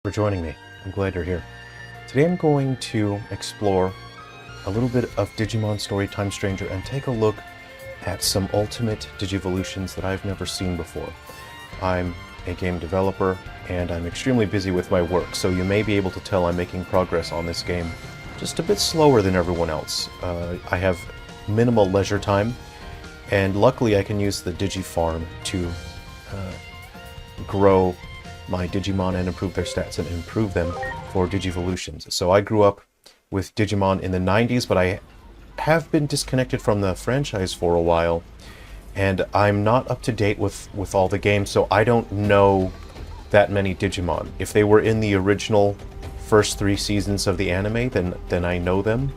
For joining me. I'm glad you're here. Today I'm going to explore a little bit of Digimon Story Time Stranger and take a look at some ultimate Digivolutions that I've never seen before. I'm a game developer and I'm extremely busy with my work, so you may be able to tell I'm making progress on this game just a bit slower than everyone else. I have minimal leisure time, and luckily I can use the Digifarm to grow my Digimon and improve their stats and improve them for Digivolutions. So I grew up with Digimon in the 90s, but I have been disconnected from the franchise for a while, and I'm not up to date with all the games, so I don't know that many Digimon. If they were in the original first 3 seasons of the anime, then I know them.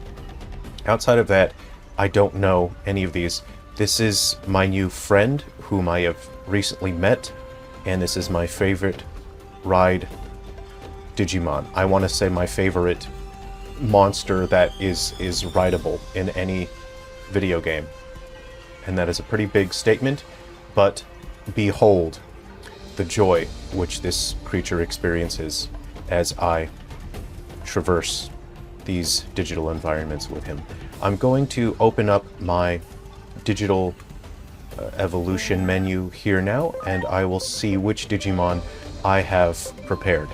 Outside of that, I don't know any of these. This is my new friend, whom I have recently met, and this is my favorite ride Digimon. I want to say my favorite monster that is rideable in any video game. And that is a pretty big statement, but behold the joy which this creature experiences as I traverse these digital environments with him. I'm going to open up my digital evolution menu here now, and I will see which Digimon I have prepared.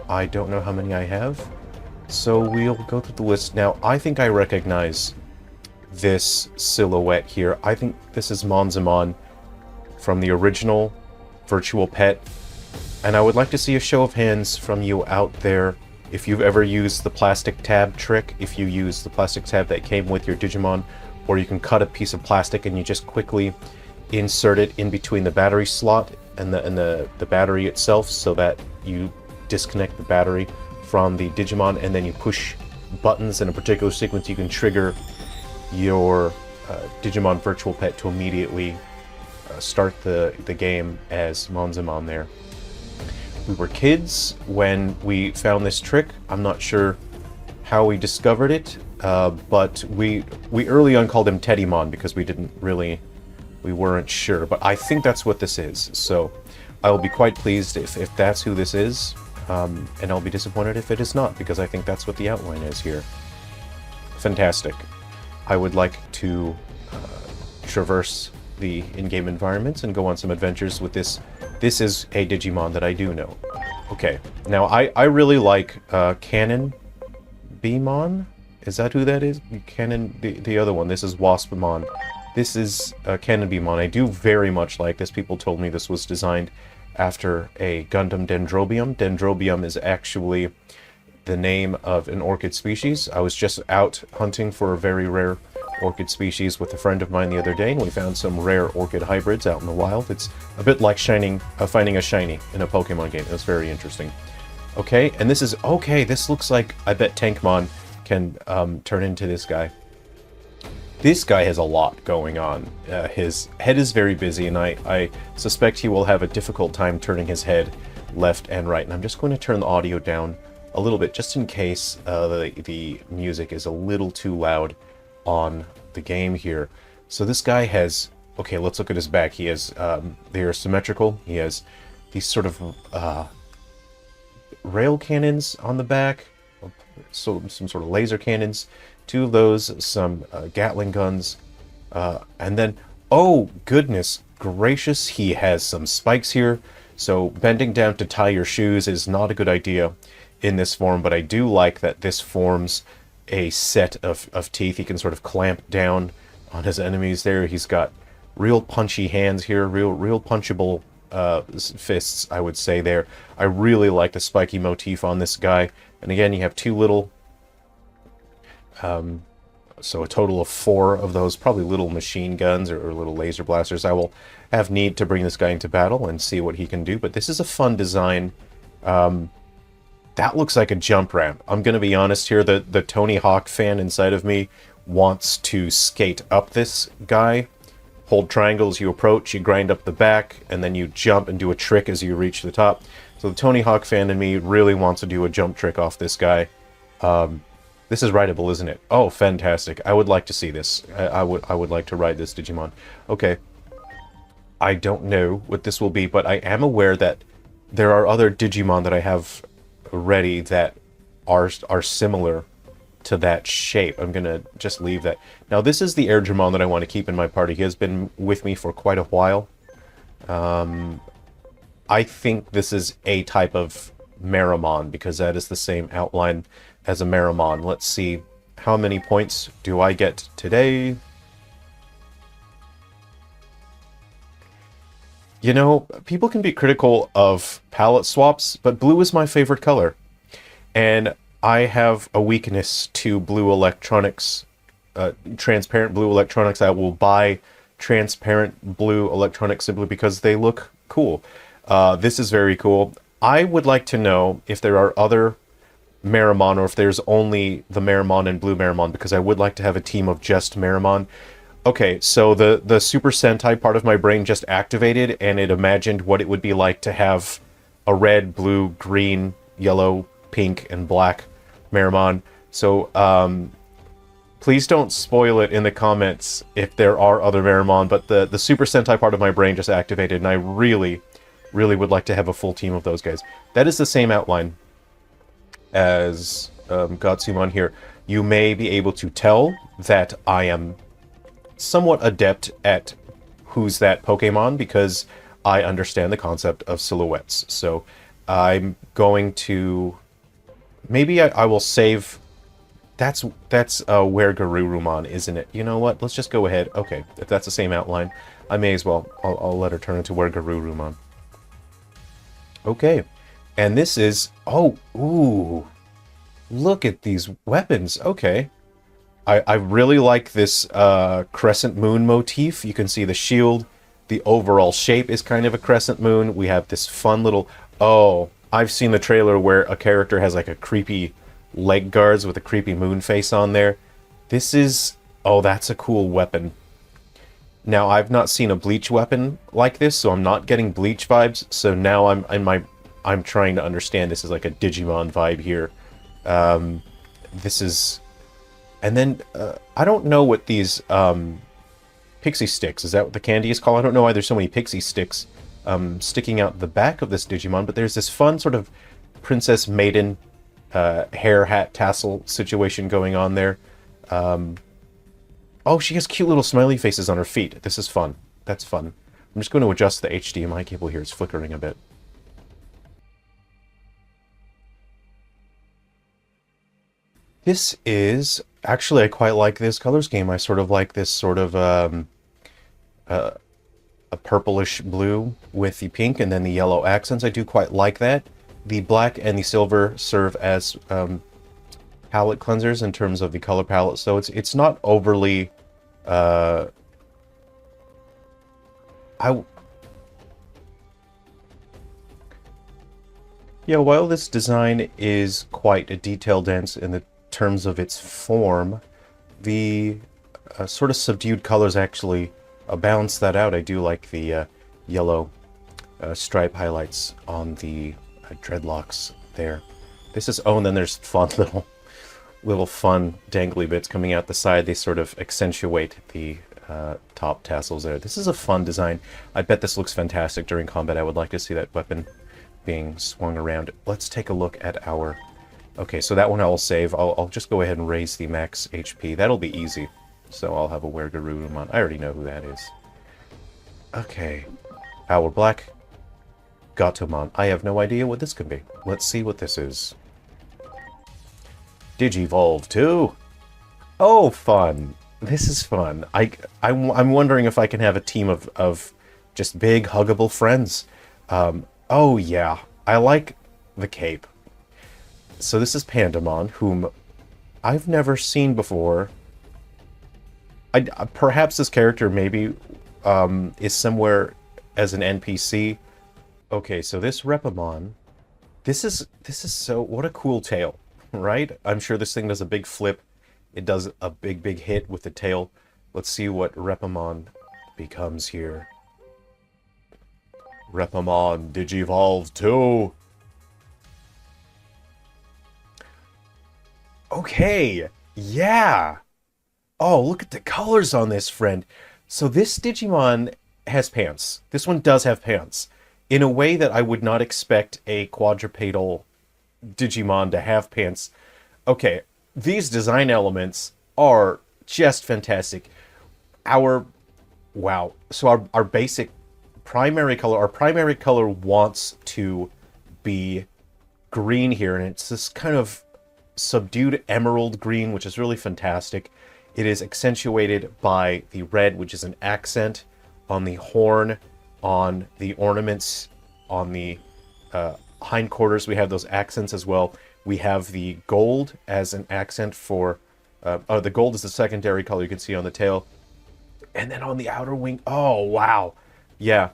I don't know how many I have, so we'll go through the list. Now, I think I recognize this silhouette here. I think this is Monzamon from the original Virtual Pet, and I would like to see a show of hands from you out there if you've ever used the plastic tab trick, if you use the plastic tab that came with your Digimon, or you can cut a piece of plastic and you just quickly insert it in between the battery slot and the battery itself, so that you disconnect the battery from the Digimon, and then you push buttons in a particular sequence. You can trigger your Digimon Virtual Pet to immediately start the game as Monzamon there. We were kids when we found this trick. I'm not sure how we discovered it, but we early on called him Teddymon because we weren't sure, but I think that's what this is. So I will be quite pleased if that's who this is, and I'll be disappointed if it is not, because I think that's what the outline is here. Fantastic. I would like to traverse the in-game environments and go on some adventures with this. This is a Digimon that I do know. Okay, now I really like Canon Beamon. Is that who that is? Canon, the other one. This is Waspamon. This is Canon Beamon. I do very much like this. People told me this was designed after a Gundam Dendrobium. Dendrobium is actually the name of an orchid species. I was just out hunting for a very rare orchid species with a friend of mine the other day, and we found some rare orchid hybrids out in the wild. It's a bit like finding a shiny in a Pokemon game. It was very interesting. Okay, and this is... Okay, this looks like... I bet Tankmon can turn into this guy. This guy has a lot going on. His head is very busy, and I suspect he will have a difficult time turning his head left and right. And I'm just going to turn the audio down a little bit, just in case the music is a little too loud on the game here. So this guy has... Okay, let's look at his back. He has... they are symmetrical. He has these sort of rail cannons on the back, so some sort of laser cannons. 2 of those, some Gatling guns, and then, oh goodness gracious, he has some spikes here. So bending down to tie your shoes is not a good idea in this form, but I do like that this forms a set of teeth. He can sort of clamp down on his enemies there. He's got real punchy hands here, real punchable fists, I would say there. I really like the spiky motif on this guy. And again, you have 2 little... so a total of 4 of those, probably little machine guns or little laser blasters. I will have need to bring this guy into battle and see what he can do, but this is a fun design. That looks like a jump ramp. I'm going to be honest here, the Tony Hawk fan inside of me wants to skate up this guy. Hold triangle as you approach, you grind up the back, and then you jump and do a trick as you reach the top. So the Tony Hawk fan in me really wants to do a jump trick off this guy. This is rideable, isn't it? Oh, fantastic. I would like to see this. I would like to ride this Digimon. Okay. I don't know what this will be, but I am aware that there are other Digimon that I have ready that are similar to that shape. I'm gonna just leave that. Now this is the Airdramon that I want to keep in my party. He has been with me for quite a while. I think this is a type of Meramon because that is the same outline as a Meramon. Let's see, how many points do I get today? You know, people can be critical of palette swaps, but blue is my favorite color. And I have a weakness to blue electronics, transparent blue electronics. I will buy transparent blue electronics simply because they look cool. This is very cool. I would like to know if there are other Meramon or if there's only the Meramon and blue Meramon, because I would like to have a team of just Meramon. Okay, so the Super Sentai part of my brain just activated, and it imagined what it would be like to have a red, blue, green, yellow, pink, and black Meramon. So, please don't spoil it in the comments if there are other Meramon, but the Super Sentai part of my brain just activated, and I really, really would like to have a full team of those guys. That is the same outline as Gotsumon here. You may be able to tell that I am somewhat adept at Who's That Pokemon because I understand the concept of silhouettes. So I'm going to... Maybe I will save... That's where Garurumon, isn't it? You know what? Let's just go ahead. Okay, if that's the same outline, I may as well. I'll let her turn into where Garurumon. Okay, and this is... Oh, ooh. Look at these weapons. Okay. I really like this crescent moon motif. You can see the shield. The overall shape is kind of a crescent moon. We have this fun little... Oh, I've seen the trailer where a character has like a creepy leg guards with a creepy moon face on there. This is... Oh, that's a cool weapon. Now, I've not seen a Bleach weapon like this, so I'm not getting Bleach vibes. So now I'm trying to understand this is like a Digimon vibe here. This is... And then, I don't know what these, pixie sticks, is that what the candy is called? I don't know why there's so many pixie sticks, sticking out the back of this Digimon, but there's this fun sort of Princess Maiden, hair, hat, tassel situation going on there. Oh, she has cute little smiley faces on her feet. This is fun. That's fun. I'm just going to adjust the HDMI cable here. It's flickering a bit. This is... Actually, I quite like this color scheme. I sort of like this sort of a purplish blue with the pink and then the yellow accents. I do quite like that. The black and the silver serve as palette cleansers in terms of the color palette, so it's not overly... Yeah, while this design is quite detail dense in the terms of its form, the sort of subdued colors actually balance that out. I do like the yellow stripe highlights on the dreadlocks there. This is... Oh, and then there's fun little fun dangly bits coming out the side. They sort of accentuate the top tassels there. This is a fun design. I bet this looks fantastic during combat. I would like to see that weapon being swung around. Let's take a look at our... Okay, so that one I'll save. I'll just go ahead and raise the max HP. That'll be easy. So I'll have a Weregarurumon. I already know who that is. Okay. Our black Gatomon. I have no idea what this could be. Let's see what this is. Digivolve 2! Oh, fun! This is fun. I'm wondering if I can have a team of just big, huggable friends. Oh, yeah. I like the cape. So this is Pandamon, whom I've never seen before. Perhaps this character maybe is somewhere as an NPC. Okay, so this Repamon, this is so... What a cool tail, right? I'm sure this thing does a big flip. It does a big hit with the tail. Let's see what Repamon becomes here. Repamon Digivolve 2! Okay, yeah! Oh, look at the colors on this, friend. So this Digimon has pants. This one does have pants. In a way that I would not expect a quadrupedal Digimon to have pants. Okay, these design elements are just fantastic. Wow. So our basic our primary color wants to be green here, and it's this kind of subdued emerald green, which is really fantastic. It is accentuated by the red, which is an accent on the horn, on the ornaments, on the hindquarters. We have those accents as well. We have the gold as an accent for... the gold is the secondary color you can see on the tail. And then on the outer wing... Oh, wow. Yeah.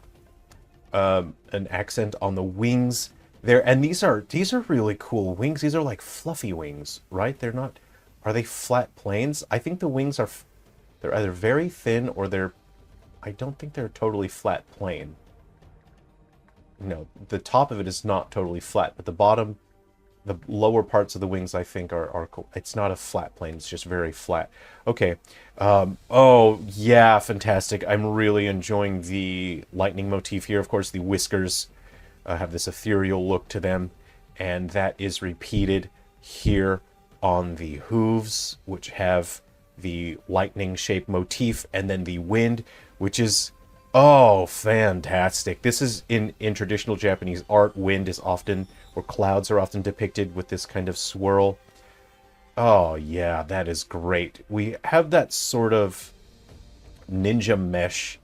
An accent on the wings there. And these are really cool wings. These are like fluffy wings, right? They're not... Are they flat planes? I think the wings are... They're either very thin or they're... I don't think they're totally flat plane. No, the top of it is not totally flat, but the bottom, the lower parts of the wings, I think, are cool. It's not a flat plane, it's just very flat. Okay. Oh, yeah, fantastic. I'm really enjoying the lightning motif here. Of course, the whiskers have this ethereal look to them, and that is repeated here on the hooves, which have the lightning-shaped motif, and then the wind, which is... Oh, fantastic. This is in traditional Japanese art. Wind is often, or clouds are often depicted with this kind of swirl. Oh, yeah, that is great. We have that sort of ninja mesh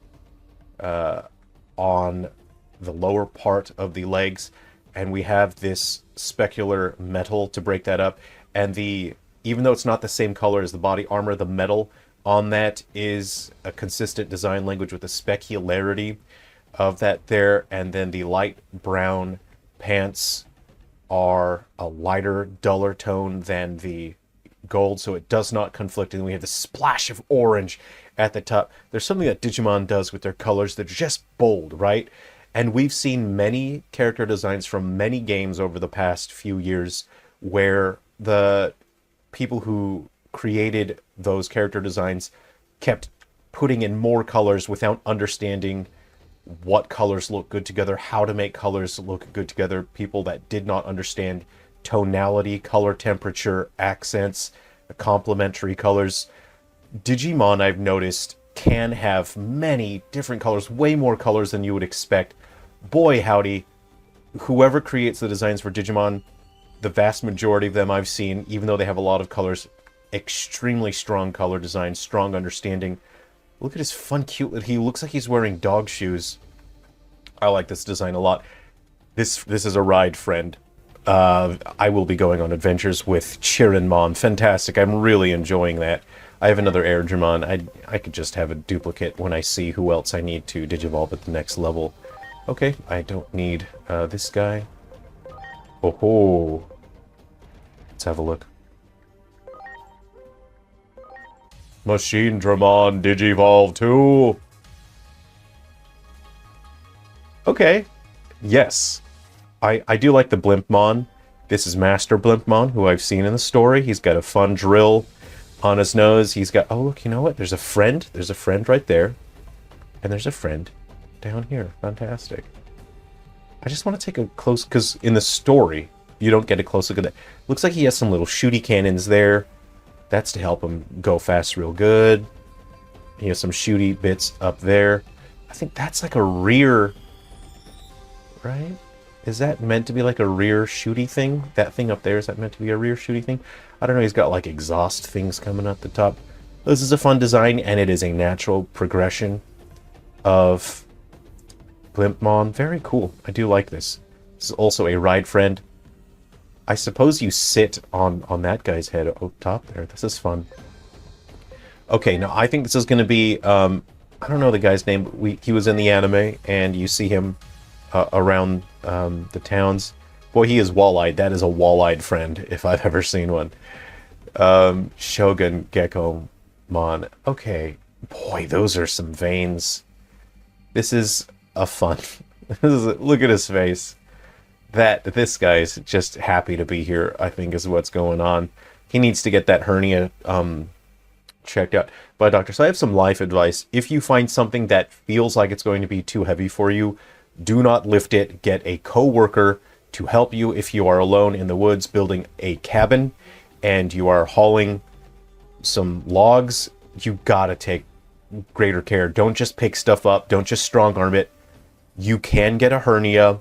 on the lower part of the legs, and we have this specular metal to break that up. And even though it's not the same color as the body armor, the metal on that is a consistent design language with the specularity of that there. And then the light brown pants are a lighter, duller tone than the gold, so it does not conflict. And we have the splash of orange at the top. There's something that Digimon does with their colors that are just bold, right? And we've seen many character designs from many games over the past few years where the people who created those character designs kept putting in more colors without understanding what colors look good together, how to make colors look good together. People that did not understand tonality, color temperature, accents, complementary colors. Digimon, I've noticed, can have many different colors, way more colors than you would expect. Boy, howdy, whoever creates the designs for Digimon, the vast majority of them I've seen, even though they have a lot of colors, extremely strong color design, strong understanding. Look at his fun, cute... He looks like he's wearing dog shoes. I like this design a lot. This is a ride, friend. I will be going on adventures with Chirinmon. Fantastic. I'm really enjoying that. I have another Airdramon. I could just have a duplicate when I see who else I need to Digivolve at the next level. Okay, I don't need this guy. Oh ho! Let's have a look. Machine Dramon Digivolve 2! Okay. Yes. I do like the Blimpmon. This is Master Blimpmon, who I've seen in the story. He's got a fun drill on his nose. He's got... Oh, look, you know what? There's a friend. There's a friend right there. And there's a friend down here. Fantastic. I just want to take a close... Because in the story, you don't get a close look at that. Looks like he has some little shooty cannons there. That's to help him go fast real good. He has some shooty bits up there. I think that's like a rear... Right? Is that meant to be like a rear shooty thing? That thing up there, is that meant to be a rear shooty thing? I don't know, he's got like exhaust things coming up the top. This is a fun design, and it is a natural progression of Blimpmon. Very cool. I do like this. This is also a ride friend. I suppose you sit on that guy's head up top there. This is fun. Okay, now I think this is going to be... I don't know the guy's name, but he was in the anime, and you see him around the towns. Boy, he is wall-eyed. That is a wall-eyed friend, if I've ever seen one. Shogun Gekomon. Okay. Boy, those are some veins. This is a fun... Look at his face. This guy's just happy to be here, I think, is what's going on. He needs to get that hernia checked out by a doctor. So I have some life advice. If you find something that feels like it's going to be too heavy for you, do not lift it. Get a coworker to help you if you are alone in the woods building a cabin and you are hauling some logs. You gotta take greater care. Don't just pick stuff up. Don't just strong arm it. You can get a hernia.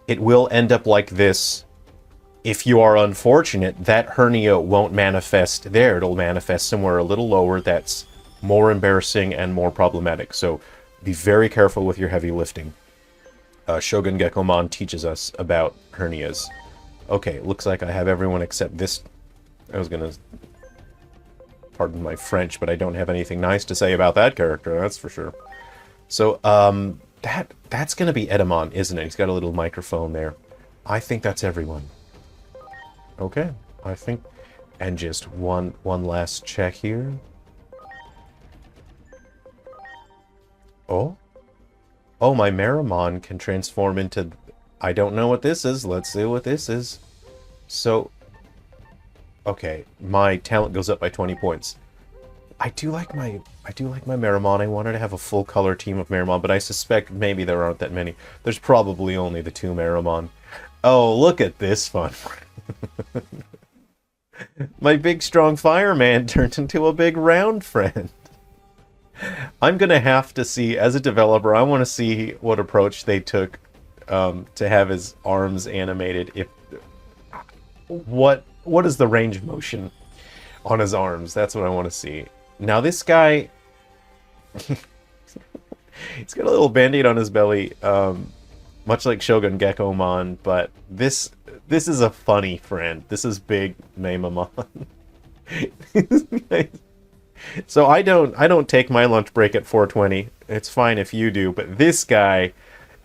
It will end up like this. If you are unfortunate, that hernia won't manifest there. It'll manifest somewhere a little lower that's more embarrassing and more problematic. So be very careful with your heavy lifting. Shogun Gekomon teaches us about hernias. Okay, looks like I have everyone except this. I was gonna... Pardon my French, but I don't have anything nice to say about that character, that's for sure. So, that's gonna be Edamon, isn't it? He's got a little microphone there. I think that's everyone. Okay, I think... And just one last check here. Oh? Oh, my Meramon can transform into... I don't know what this is. Let's see what this is. So... Okay, my talent goes up by 20 points. I do like my Meramon. I wanted to have a full color team of Meramon, but I suspect maybe there aren't that many. There's probably only the 2 Meramon. Oh, look at this fun. My big strong fireman turned into a big round friend. I'm gonna have to see, as a developer, I want to see what approach they took to have his arms animated. If what is the range of motion on his arms? That's what I want to see. Now this guy, he's got a little band-aid on his belly, much like Shogun Gekomon, but this is a funny friend. This is Big Meimamon. So I don't take my lunch break at 4:20. It's fine if you do, but this guy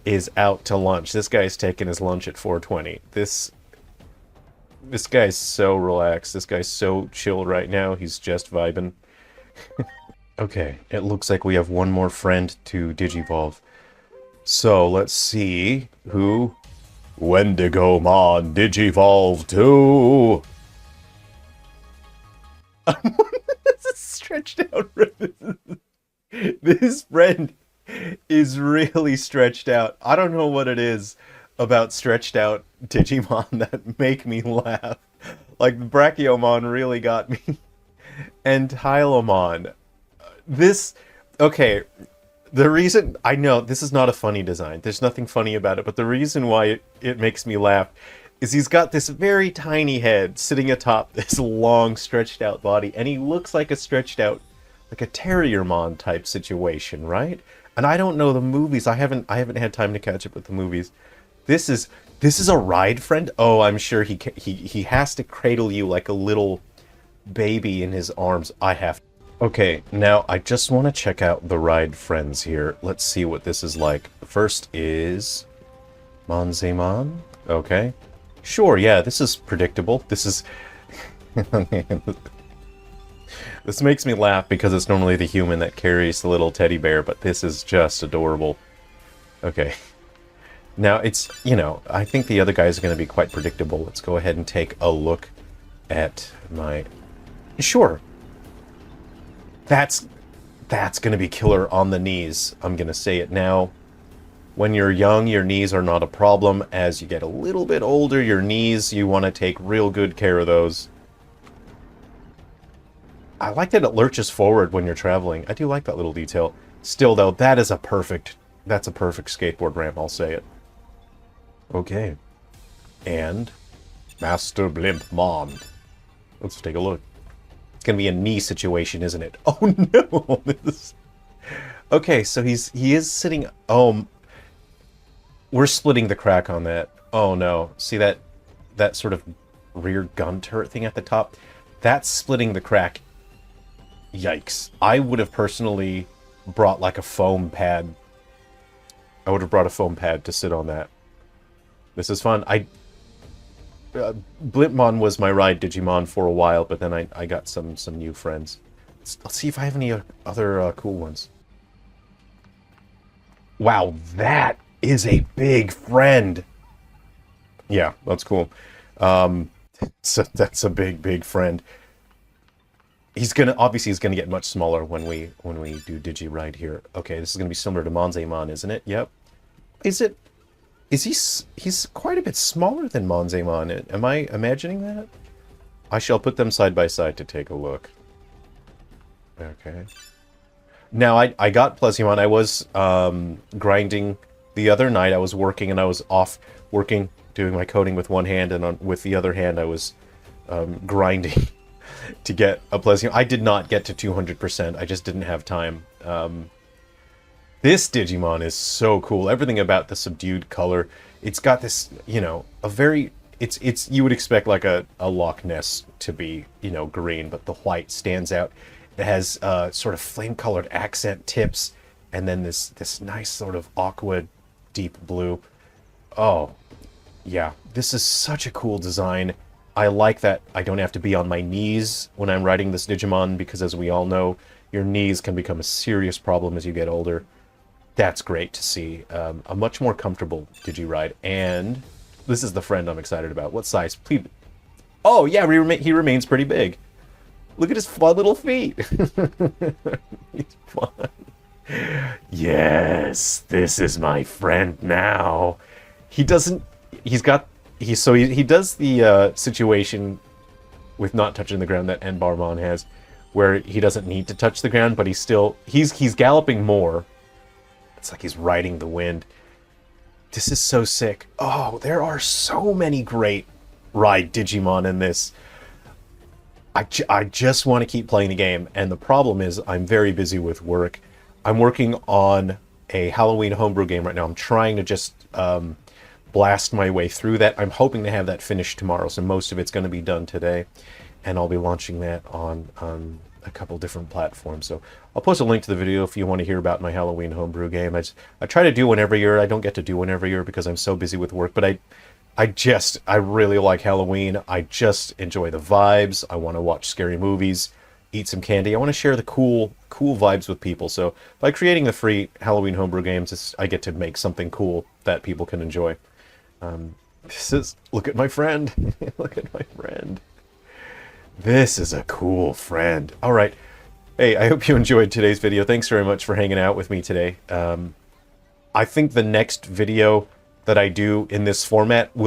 is out to lunch. This guy's taking his lunch at 4:20. This guy's so relaxed. This guy's so chill right now. He's just vibing. Okay, it looks like we have one more friend to Digivolve. So let's see who Wendigomon Digivolve to. This is stretched out. This friend is really stretched out. I don't know what it is about stretched out Digimon that make me laugh. Like, Brachiomon really got me. And Hylomon. Okay, the reason... I know, this is not a funny design. There's nothing funny about it, but the reason why it makes me laugh is he's got this very tiny head sitting atop this long, stretched out body, and he looks like a stretched out, like a Terriermon type situation, right? And I don't know the movies. I haven't had time to catch up with the movies. This is a ride friend? Oh, I'm sure he has to cradle you like a little baby in his arms. I have to. Okay, now I just want to check out the ride friends here. Let's see what this is like. First is Monzemon. Okay. Sure, yeah, this is predictable. This is... This makes me laugh because it's normally the human that carries the little teddy bear, but this is just adorable. Okay. Now, it's, you know, I think the other guys are going to be quite predictable. Let's go ahead and take a look at my... Sure. That's going to be killer on the knees. I'm going to say it now. When you're young, your knees are not a problem. As you get a little bit older, your knees, you want to take real good care of those. I like that it lurches forward when you're traveling. I do like that little detail. Still, though, that's a perfect skateboard ramp, I'll say it. Okay. And Master Blimpmon. Let's take a look. It's gonna be a knee situation, isn't it? Oh no! Okay, so he is sitting... Oh, we're splitting the crack on that. Oh no. See that sort of rear gun turret thing at the top? That's splitting the crack. Yikes. I would have personally brought like a foam pad. I would have brought a foam pad to sit on that. This is fun. Blimpmon was my ride Digimon for a while, but then I got some new friends. Let's see if I have any other cool ones. Wow, that is a big friend. Yeah, that's cool. So that's a big friend. Obviously he's gonna get much smaller when we do Digi Ride here. Okay, this is gonna be similar to Monzemon, isn't it? Yep. Is it? Is he's quite a bit smaller than Monzaemon. Am I imagining that? I shall put them side by side to take a look. Okay. Now, I got Pleziemon. I was grinding the other night. I was working, and I was off working, doing my coding with one hand, and with the other hand I was grinding to get a Pleziemon. I did not get to 200%. I just didn't have time. This Digimon is so cool. Everything about the subdued color. It's got this, you know, a very... It's you would expect like a Loch Ness to be, you know, green, but the white stands out. It has sort of flame-colored accent tips, and then this nice sort of aqua deep blue. Oh, yeah. This is such a cool design. I like that I don't have to be on my knees when I'm riding this Digimon, because as we all know, your knees can become a serious problem as you get older. That's great to see. A much more comfortable Digiride, and this is the friend I'm excited about. What size? Please. Oh, yeah, he remains pretty big. Look at his fun little feet. He's fun. Yes, this is my friend now. He doesn't... He does the situation with not touching the ground that Enbarmon has, where he doesn't need to touch the ground, but he's galloping more. It's like he's riding the wind. This is so sick. Oh, there are so many great ride Digimon in this. I just want to keep playing the game, and the problem is I'm very busy with work. I'm working on a Halloween homebrew game right now. I'm trying to just blast my way through that. I'm hoping to have that finished tomorrow, so most of it's going to be done today, and I'll be launching that on a couple different platforms. So I'll post a link to the video if you want to hear about my Halloween homebrew game. I try to do one every year. I don't get to do one every year because I'm so busy with work, but I really like Halloween. I just enjoy the vibes. I want to watch scary movies, eat some candy. I want to share the cool vibes with people. So by creating the free Halloween homebrew games, I get to make something cool that people can enjoy. Look at my friend. Look at my friend. This is a cool friend. All right. Hey, I hope you enjoyed today's video. Thanks very much for hanging out with me today. I think the next video that I do in this format will